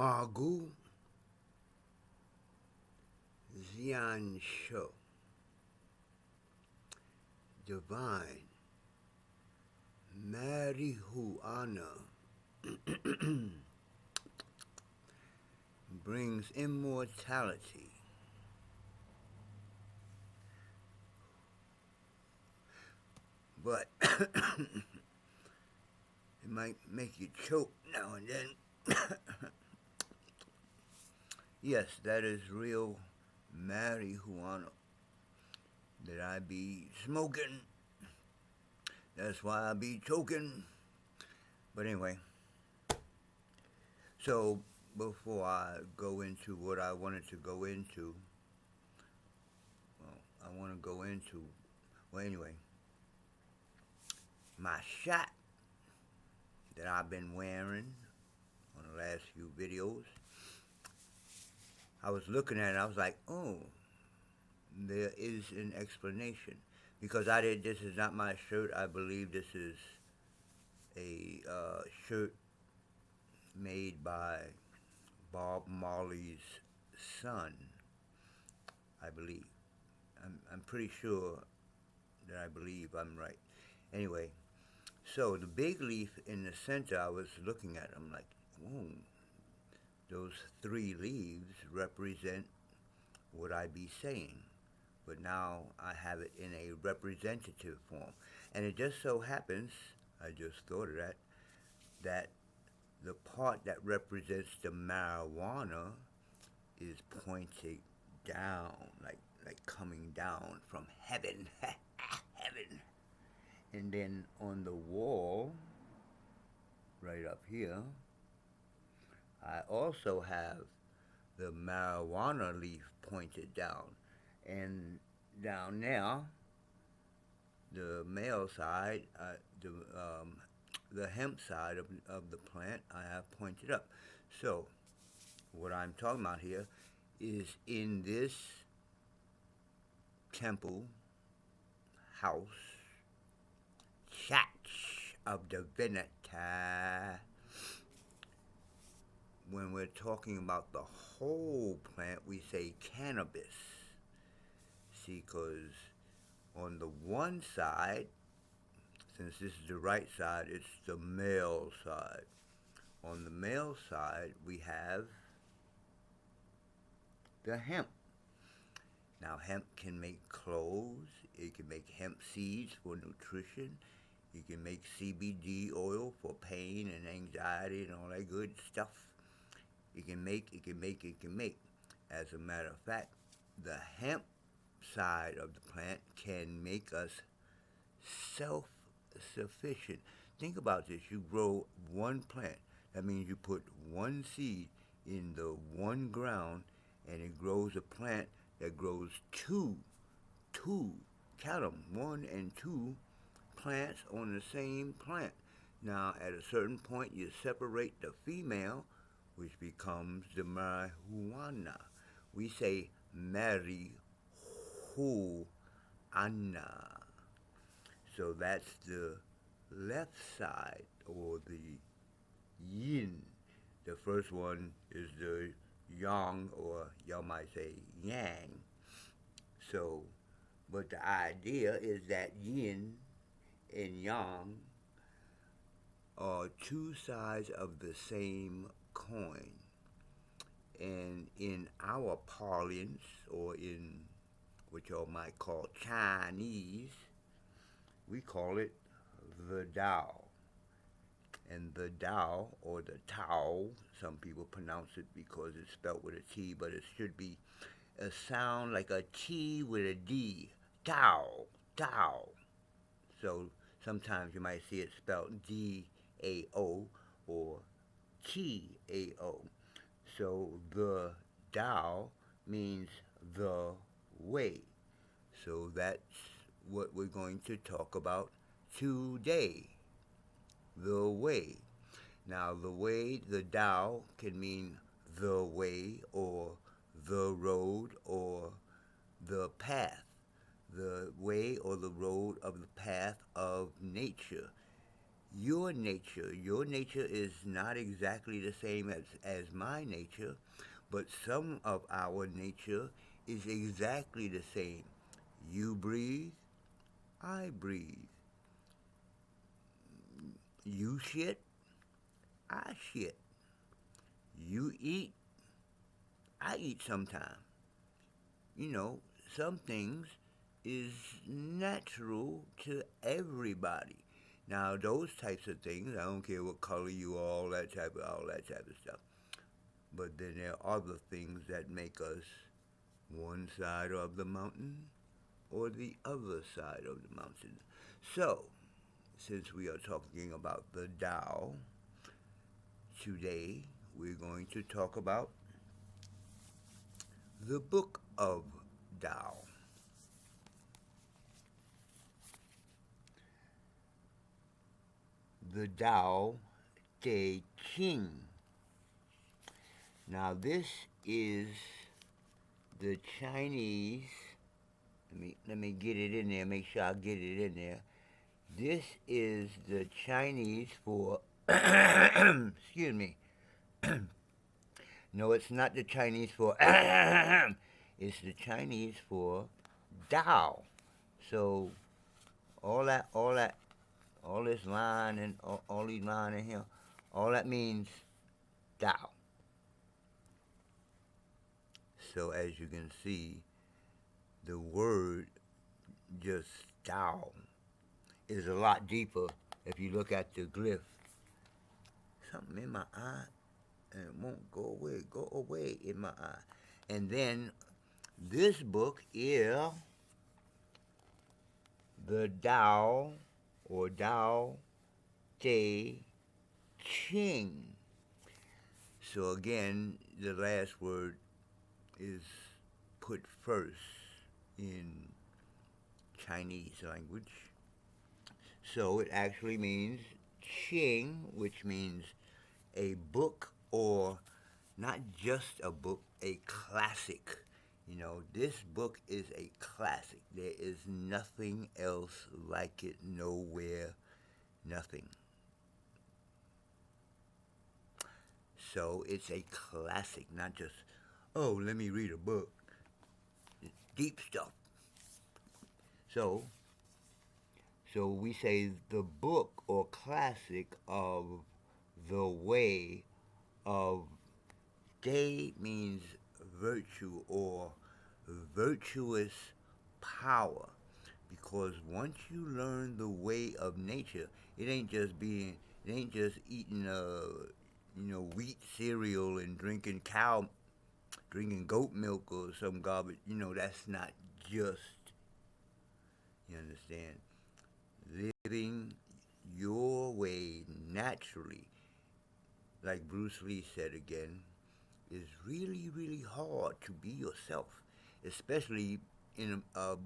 Margu Xian Sho, divine marijuana brings immortality, but it might make you choke now and then. Yes, that is real marijuana that I be smoking. That's why I be choking. But anyway, so before I go into what I wanted to go into, well, I want to go into, well, anyway, my shot that I've been wearing on the last few videos. I was looking at it, I was like, oh, there is an explanation. Because this is not my shirt. I believe this is a shirt made by Bob Marley's son, I believe. I'm pretty sure that I believe I'm right. Anyway, so the big leaf in the center, I was looking at, I'm like, whoa, those 3 leaves represent what I be saying. But now I have it in a representative form. And it just so happens, I just thought of that the part that represents the marijuana is pointed down, like coming down from heaven, heaven. And then on the wall, right up here, I also have the marijuana leaf pointed down. And down there, the male side, the hemp side of the plant, I have pointed up. So, what I'm talking about here is in this temple, house, church of divinity, when we're talking about the whole plant, we say cannabis. See, because on the one side, since this is the right side, it's the male side. On the male side, we have the hemp. Now, hemp can make clothes. It can make hemp seeds for nutrition. You can make CBD oil for pain and anxiety and all that good stuff. It can make. As a matter of fact, the hemp side of the plant can make us self-sufficient. Think about this. You grow one plant. That means you put one seed in the one ground, and it grows a plant that grows two, count them, 1 and 2 plants on the same plant. Now, at a certain point, you separate the female, which becomes the marijuana. We say marijuana. So that's the left side, or the yin. The first one is the yang, or y'all might say yang. So, but the idea is that yin and yang are 2 sides of the same coin. And in our parlance, or in what y'all might call Chinese, we call it the Tao. And the Tao, or the Tao, some people pronounce it because it's spelled with a T, but it should be a sound like a T with a D. Tao, Tao. So sometimes you might see it spelled D-A-O or T-A-O. So the Tao means the way. So that's what we're going to talk about today. The way. Now, the way, the Tao can mean the way, or the road, or the path. The way or the road of the path of nature. Your nature is not exactly the same as my nature, but some of our nature is exactly the same. You breathe, I breathe. You shit, I shit. You eat, I eat sometime. You know, some things is natural to everybody. Now, those types of things, I don't care what color you are, all that type of stuff. But then there are other things that make us one side of the mountain or the other side of the mountain. So, since we are talking about the Tao, today we're going to talk about the book of Tao. The Tao Te Ching. Now, this is the Chinese. Let me get it in there. Make sure I get it in there. This is the Chinese for. Excuse me. No, it's not the Chinese for. It's the Chinese for Tao. So all this line and all these lines in here, all that means Tao. So as you can see, the word just Tao is a lot deeper if you look at the glyph. Something in my eye and it won't go away in my eye. And then this book is the Tao or Tao Te Ching. So again, the last word is put first in Chinese language. So it actually means Qing, which means a book, or not just a book, a classic. You know, this book is a classic. There is nothing else like it, nowhere, nothing. So it's a classic, not just, oh, let me read a book. It's deep stuff. So we say the book or classic of the way of day means virtue or virtuous power. Because once you learn the way of nature, it ain't just eating wheat cereal and drinking goat milk or some garbage. You know, that's not just, you understand, living your way naturally, like Bruce Lee said again, is really, really hard to be yourself, especially in a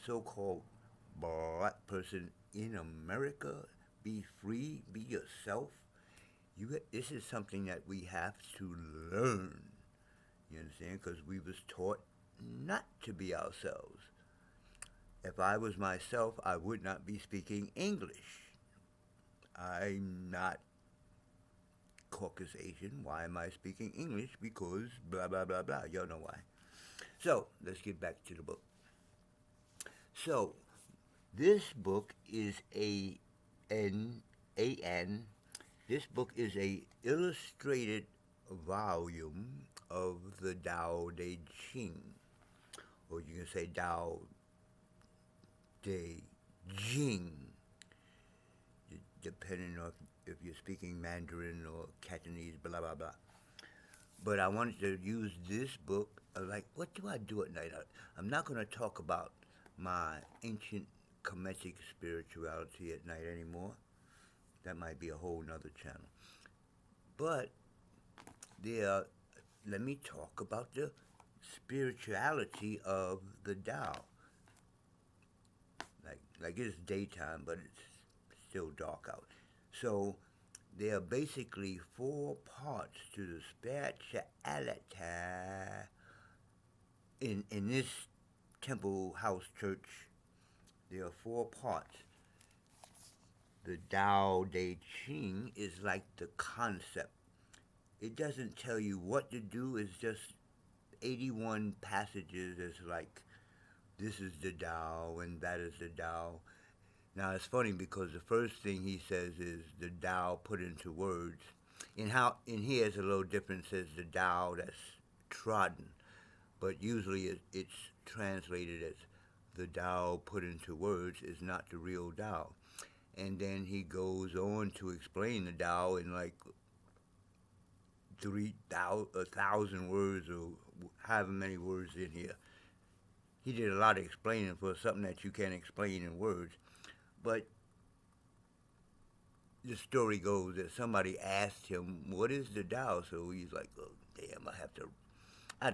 so-called black person in America. Be free, be yourself. This is something that we have to learn. You understand? Because we was taught not to be ourselves. If I was myself, I would not be speaking English. I'm not Caucasian Asian. Why am I speaking English? Because blah, blah, blah, blah. Y'all know why. So, let's get back to the book. So, this book is this book is a illustrated volume of the Tao Te Ching. Or you can say Tao Te Ching, depending on if you're speaking Mandarin or Cantonese, blah, blah, blah. But I wanted to use this book, like, what do I do at night? I'm not going to talk about my ancient Kemetic spirituality at night anymore. That might be a whole nother channel. But let me talk about the spirituality of the Tao. Like it's daytime, but it's still dark out. So there are basically 4 parts to the spirituality in this temple house church. There are 4 parts. The Tao Te Ching is like the concept. It doesn't tell you what to do. It's just 81 passages. It's like this is the Tao and that is the Tao. Now it's funny because the first thing he says is the Tao put into words. In here it's a little different. It says the Tao that's trodden, but usually it's translated as the Tao put into words is not the real Tao. And then he goes on to explain the Tao in like 1,000 words or however many words in here. He did a lot of explaining for something that you can't explain in words. But the story goes that somebody asked him, "What is the Tao?" So he's like, "Oh, damn, I had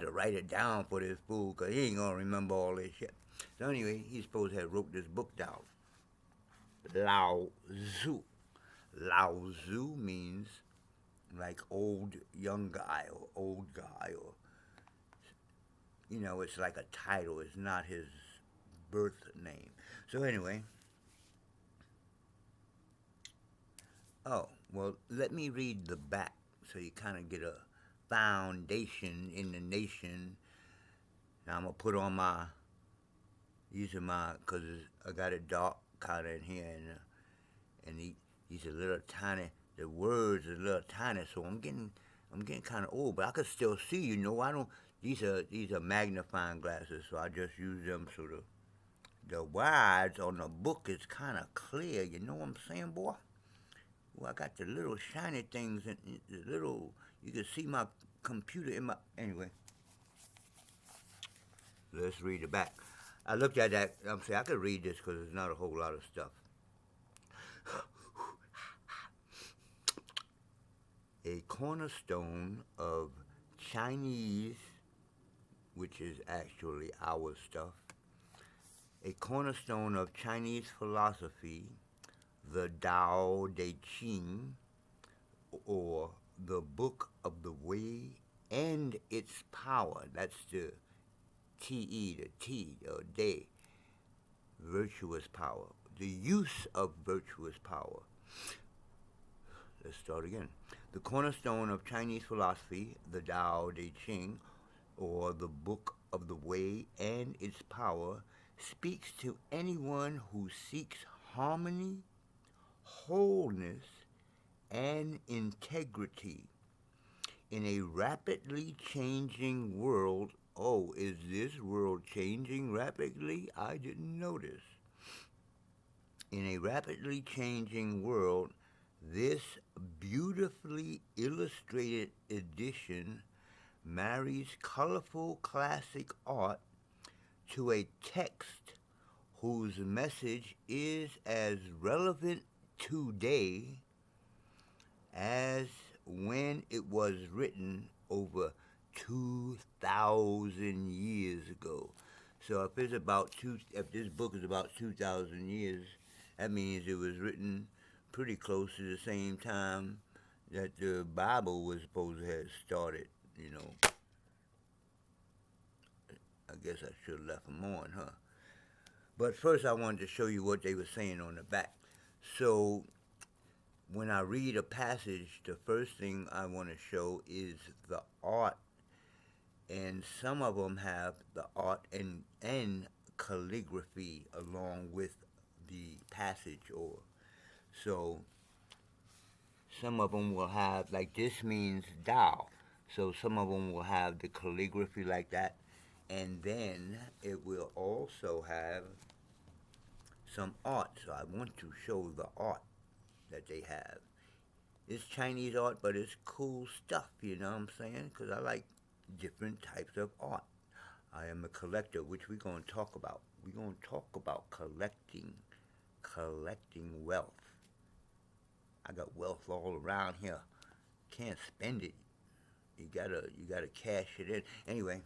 to write it down for this fool because he ain't gonna remember all this shit." So anyway, he's supposed to have wrote this book down. Lao Tzu. Lao Tzu means like young guy or old guy, or it's like a title. It's not his birth name. So anyway, well, let me read the back so you kind of get a foundation in the nation. Now I'm gonna put on because I got it dark kind of in here, and he's a little tiny. The words are a little tiny, so I'm getting kind of old, but I can still see. I don't. These are magnifying glasses, so I just use them so the words on the book is kind of clear. You know what I'm saying, boy? Well, I got the little shiny things and the little. You can see my computer in my. Anyway, let's read the back. I looked at that. I'm saying I could read this because there's not a whole lot of stuff. A cornerstone of Chinese, which is actually our stuff, a cornerstone of Chinese philosophy, the Tao Te Ching, or the Book of the Way and its power. That's the T-E, the T, or Day, virtuous power, the use of virtuous power. Let's start again. The cornerstone of Chinese philosophy, the Tao Te Ching, or the Book of the Way and its power, speaks to anyone who seeks harmony, wholeness, and integrity in a rapidly changing world. Oh, is this world changing rapidly? I didn't notice. In a rapidly changing world, this beautifully illustrated edition marries colorful classic art to a text whose message is as relevant today as when it was written over 2,000 years ago. So if this book is about 2,000 years, that means it was written pretty close to the same time that the Bible was supposed to have started, I guess I should have left them on, huh? But first I wanted to show you what they were saying on the back. So when I read a passage, the first thing I want to show is the art. And some of them have the art and calligraphy along with the passage. So some of them will have, like this means Tao. So some of them will have the calligraphy like that. And then it will also have some art. So I want to show the art that they have. It's Chinese art, but it's cool stuff, you know what I'm saying? Because I like different types of art. I am a collector, which we're going to talk about. We're going to talk about collecting wealth. I got wealth all around here. Can't spend it. You gotta cash it in. Anyway,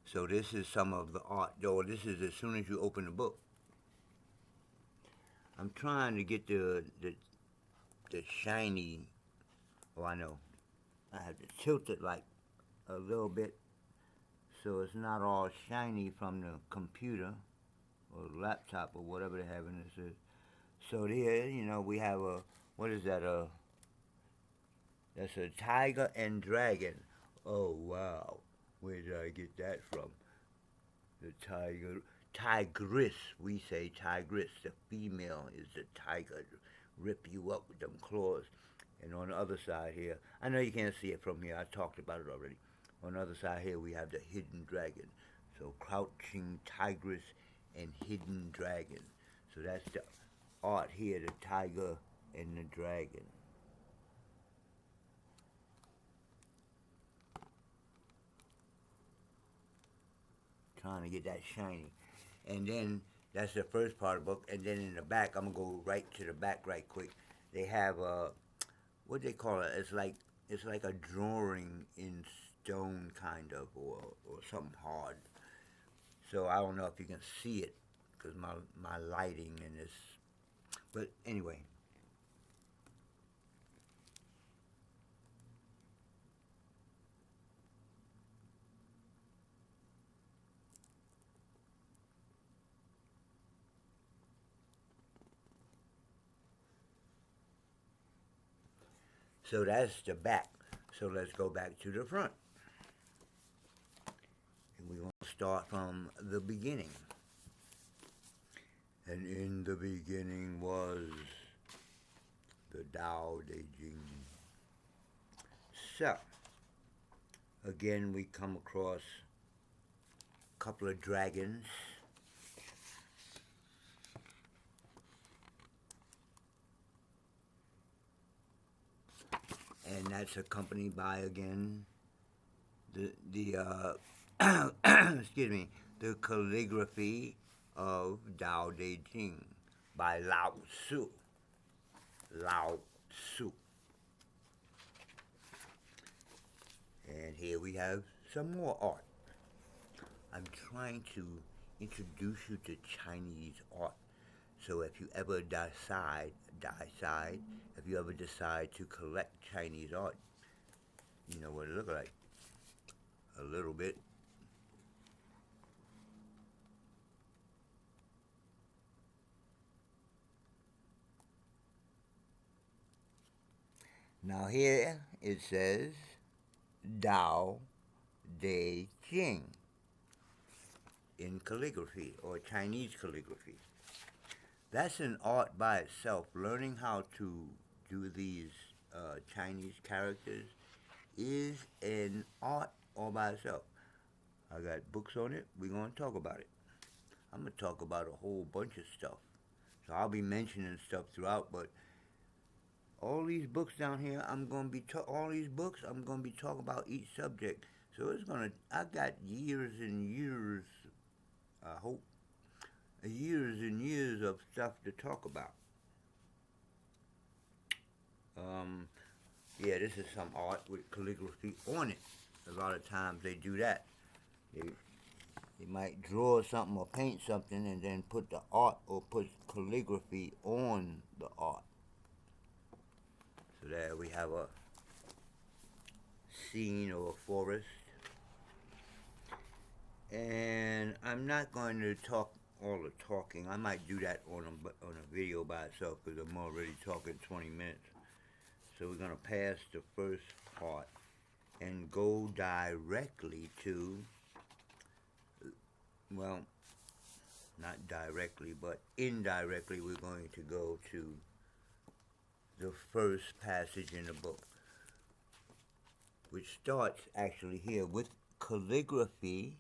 so this is some of the art. Though this is as soon as you open the book. I'm trying to get the shiny. Oh, I know. I have to tilt it like a little bit so it's not all shiny from the computer or laptop or whatever they have in this. So here, we have a, what is that? That's a tiger and dragon. Oh wow, where did I get that from? The tiger, tigress. We say tigress. The female is the tiger. Rip you up with them claws. And on the other side here, I know you can't see it from here. I talked about it already. On the other side here, we have the hidden dragon. So crouching tigress and hidden dragon. So that's the art here, the tiger and the dragon. Trying to get that shiny. And then that's the first part of the book. And then in the back, I'm gonna go right to the back right quick. They have what they call it? It's like a drawing in stone kind of, or something hard. So I don't know if you can see it because my lighting in this. But anyway, so that's the back. So let's go back to the front. And we're going to start from the beginning. And in the beginning was the Tao Te Ching. So, again, we come across a couple of dragons. And that's accompanied by, again, the excuse me, the calligraphy of Tao Te Ching by Lao Tzu. Lao Tzu. And here we have some more art. I'm trying to introduce you to Chinese art. So if you ever decide to collect Chinese art, you know what it looks like. A little bit. Now here it says Tao Te Ching in calligraphy or Chinese calligraphy. That's an art by itself. Learning how to do these Chinese characters is an art all by itself. I got books on it. We're going to talk about it. I'm going to talk about a whole bunch of stuff. So I'll be mentioning stuff throughout, but all these books down here, I'm going to be talking about each subject. So I got years and years, I hope, years and years of stuff to talk about. Yeah, this is some art with calligraphy on it. A lot of times they do that. They might draw something or paint something and then put the art or put calligraphy on the art. So there we have a scene or a forest. And I'm not going to talk all the talking. I might do that on a video by itself because I'm already talking 20 minutes. So we're going to pass the first part and go directly to, well, not directly, but indirectly we're going to go to the first passage in the book, which starts actually here with calligraphy,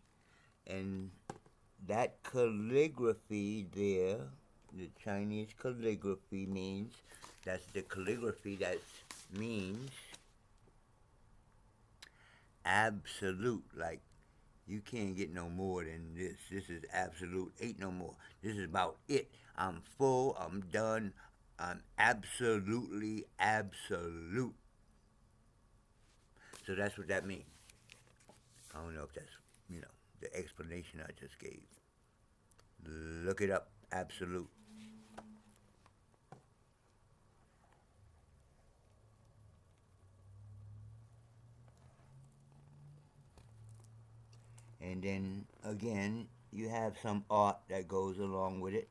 and that calligraphy there, the Chinese calligraphy means, that's the calligraphy that means absolute, like you can't get no more than this. This is absolute, ain't no more. This is about it. I'm full, I'm done, I'm absolutely absolute. So that's what that means. I don't know if that's, the explanation I just gave. Look it up, absolute. And then again, you have some art that goes along with it.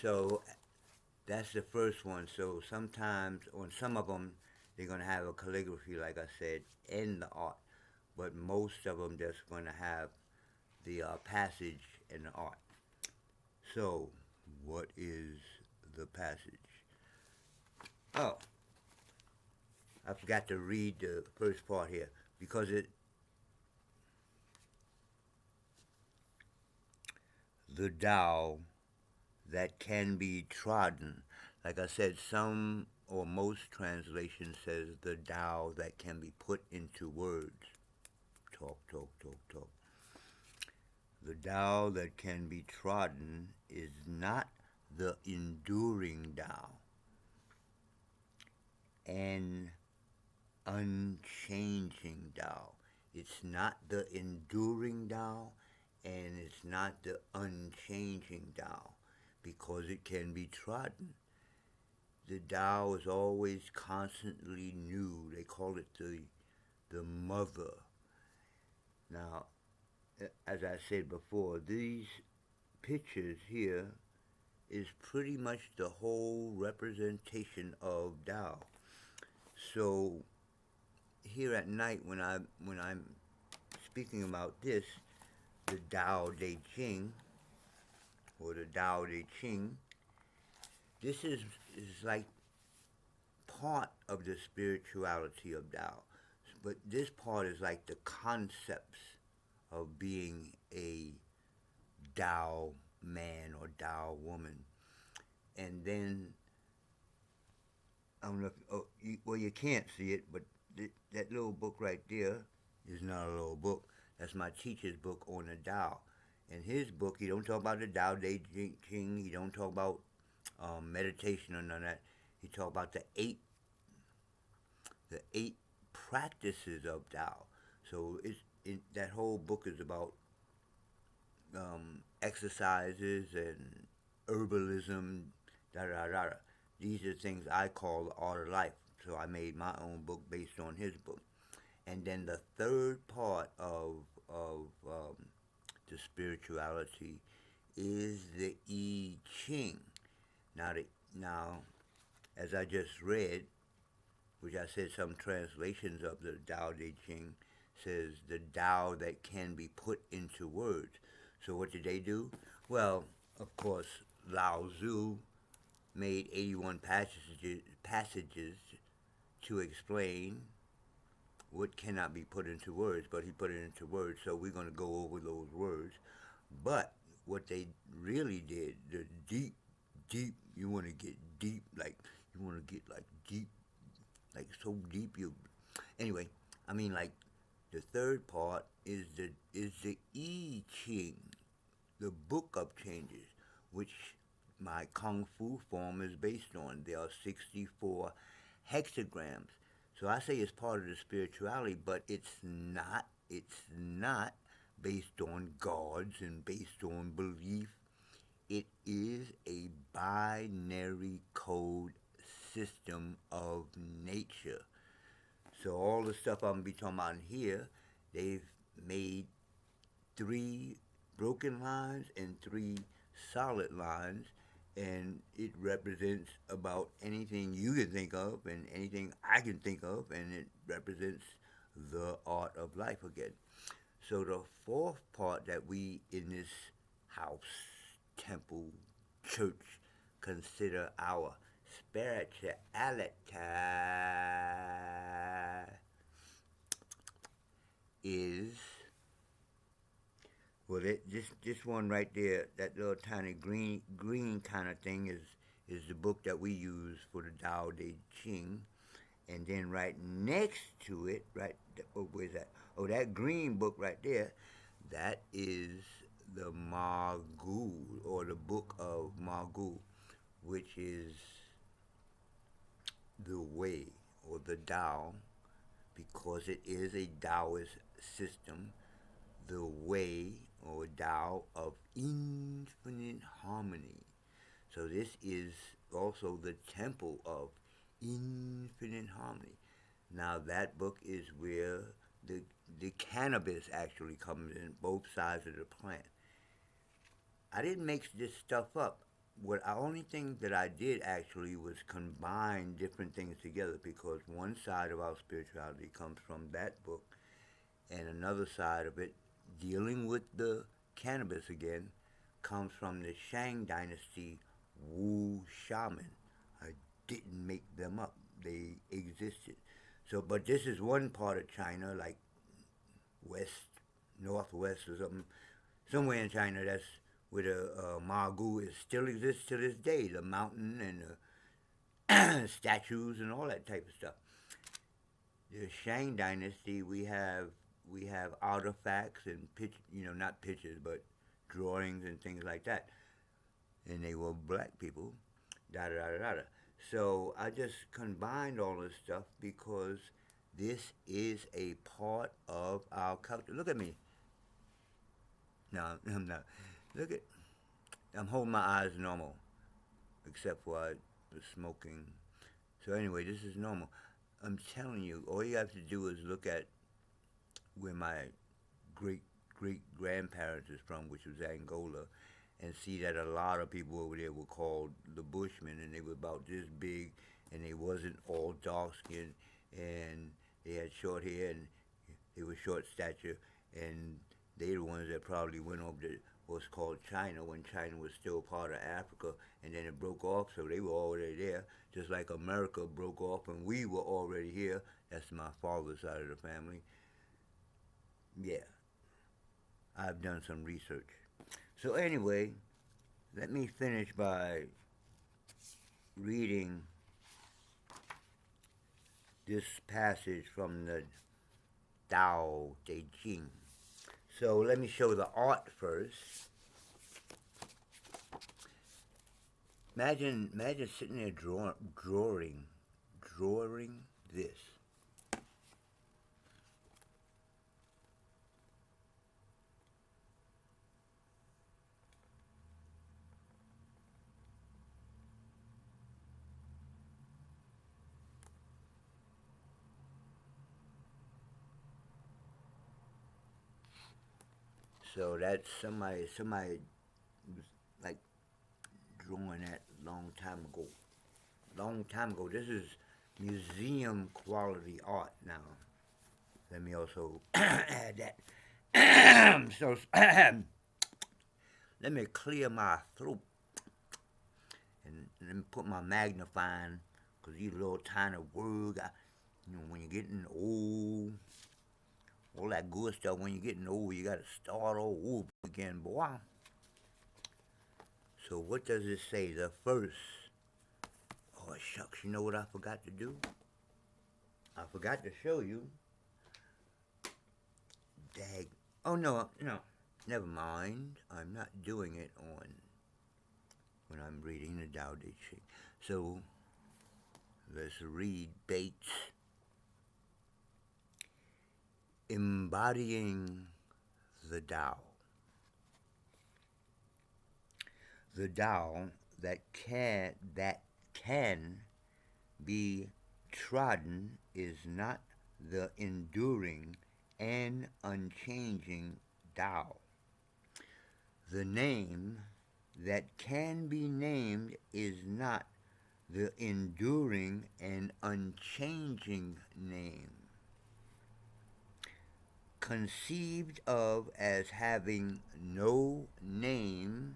So that's the first one. So sometimes on some of them, they're gonna have a calligraphy, like I said, in the art, but most of them just gonna have the passage in the art. So, what is the passage? Oh, I forgot to read the first part here because it the Tao that can be trodden. Like I said, some or most translations says the Tao that can be put into words. Talk, talk, talk, talk. The Tao that can be trodden is not the enduring Tao, an unchanging Tao. It's not the enduring Tao and it's not the unchanging Tao because it can be trodden. The Tao is always constantly new. They call it the mother. Now, as I said before, these pictures here is pretty much the whole representation of Tao. So here at night when I'm speaking about this, the Tao Te Ching or the Tao Te Ching, this is like part of the spirituality of Tao. But this part is like the concepts of being a Tao man or Tao woman. And then, I don't know if, well, you can't see it, but that little book right there is not a little book. That's my teacher's book on the Tao. In his book, he don't talk about the Tao Te Ching. He don't talk about meditation or none of that. He talk about the eight practices of Tao. So that whole book is about exercises and herbalism, da da da. These are things I call the art of life. So I made my own book based on his book. And then the third part of the spirituality is the I Ching. Now, as I just read, which I said some translations of the Tao Te Ching says the Tao that can be put into words. So what did they do? Well, of course, Lao Tzu made 81 passages to explain what cannot be put into words, but he put it into words, so we're going to go over those words. But what they really did, the deep, you want to get deep, like, you want to get, like, deep, like, so deep you, anyway, I mean, like, the third part is the I Ching, the book of changes, which my Kung Fu form is based on. There are 64 hexagrams. So I say it's part of the spirituality, but it's not. It's not based on gods and based on belief. It is a binary code system of nature. So all the stuff I'm gonna be talking about here, they've made 3 broken lines and 3 solid lines, and it represents about anything you can think of and anything I can think of, and it represents the art of life again. So the fourth part that we in this house, temple, church consider our spirituality is, well, this one right there, that little tiny green kind of thing is the book that we use for the Tao Te Ching, and then right next to it, right, oh, where's that? Oh, that green book right there, that is the Magul, or the book of Magul, which is the way or the Tao, because it is a Taoist system, the way or Tao of infinite harmony. So this is also the temple of infinite harmony. Now that book is where the cannabis actually comes in, both sides of the plant. I didn't make this stuff up. only thing that I did actually was combine different things together, because one side of our spirituality comes from that book, and another side of it, dealing with the cannabis again, comes from the Shang Dynasty Wu shaman. I didn't make them up; they existed. So, but this is one part of China, like west, northwest, or something, somewhere in China. That's where the Magu is still exists to this day. The mountain and the statues and all that type of stuff. The Shang Dynasty, we have artifacts and not pictures, but drawings and things like that. And they were black people, da da da da da. So I just combined all this stuff because this is a part of our culture. Look at me. No, I'm not. Look at. I'm holding my eyes normal, except for I was smoking. So anyway, this is normal. I'm telling you, all you have to do is look at where my great great grandparents is from, which was Angola, and see that a lot of people over there were called the Bushmen, and they were about this big, and they wasn't all dark skinned, and they had short hair, and they were short stature, and they the ones that probably went over to what's called China when China was still part of Africa, and then it broke off, so they were already there, just like America broke off and we were already here. That's my father's side of the family. Yeah, I've done some research. So anyway, let me finish by reading this passage from the Tao Te Ching. So let me show the art first. Imagine sitting there drawing this. So that's somebody was like drawing that long time ago. Long time ago. This is museum quality art now. Let me also add that. So let me clear my throat and let me put my magnifying, because these little tiny words, when you're getting old, all that good stuff, when you're getting old, you got to start all over again, boy. So what does it say? The first. Oh, shucks, you know what I forgot to do? I forgot to show you. Dag. Oh, no, never mind. I'm not doing it on when I'm reading the Tao Te Ching. So let's read Bates. Embodying the Tao. The Tao that can be trodden is not the enduring and unchanging Tao. The name that can be named is not the enduring and unchanging name. Conceived of as having no name,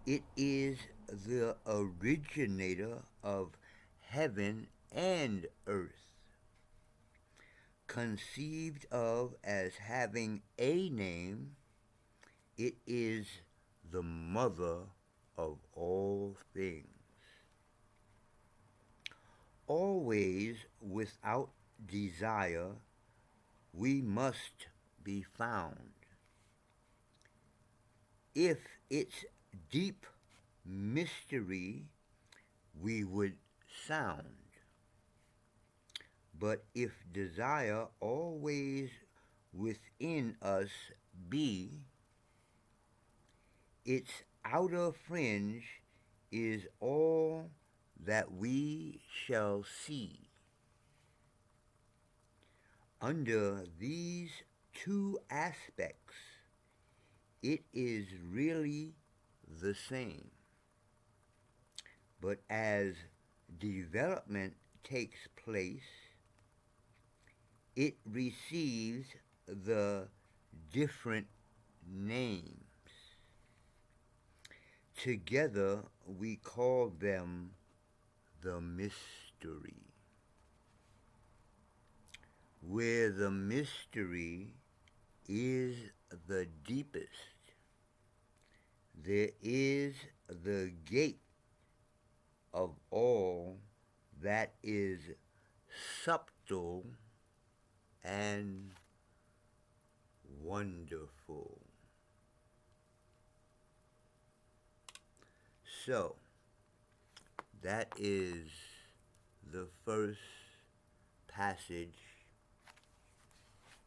it is the originator of heaven and earth. Conceived of as having a name, it is the mother of all things. Always without desire, we must be found. If its deep mystery we would sound. But if desire always within us be, its outer fringe is all that we shall see. Under these two aspects, it is really the same. But as development takes place, it receives the different names. Together, we call them the mystery. Where the mystery is the deepest, there is the gate of all that is subtle and wonderful. So, that is the first passage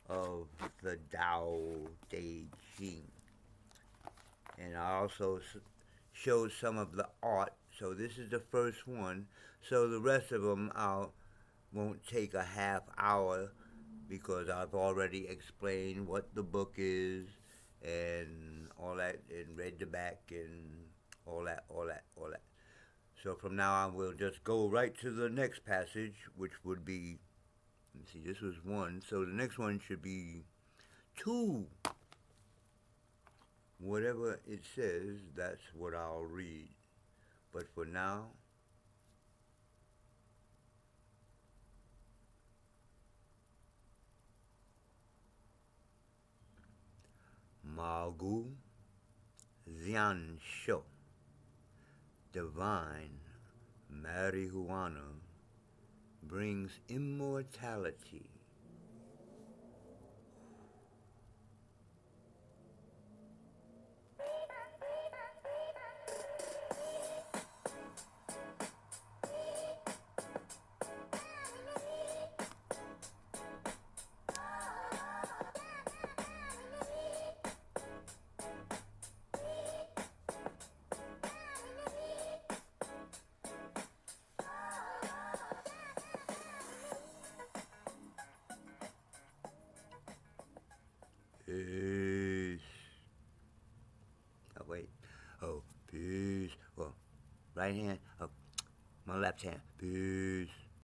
of the Tao Te Ching. And I also showed some of the art. So this is the first one. So the rest of them I won't take a half hour because I've already explained what the book is and all that, and read the back and all that, all that, all that. So from now on, we'll just go right to the next passage, which would be, let's see, this was one, so the next one should be two. Whatever it says, that's what I'll read. But for now, Magu Zian Sho, divine marijuana brings immortality. Peace. Oh, wait. Oh, peace. Well, right hand. Oh, my left hand. Peace.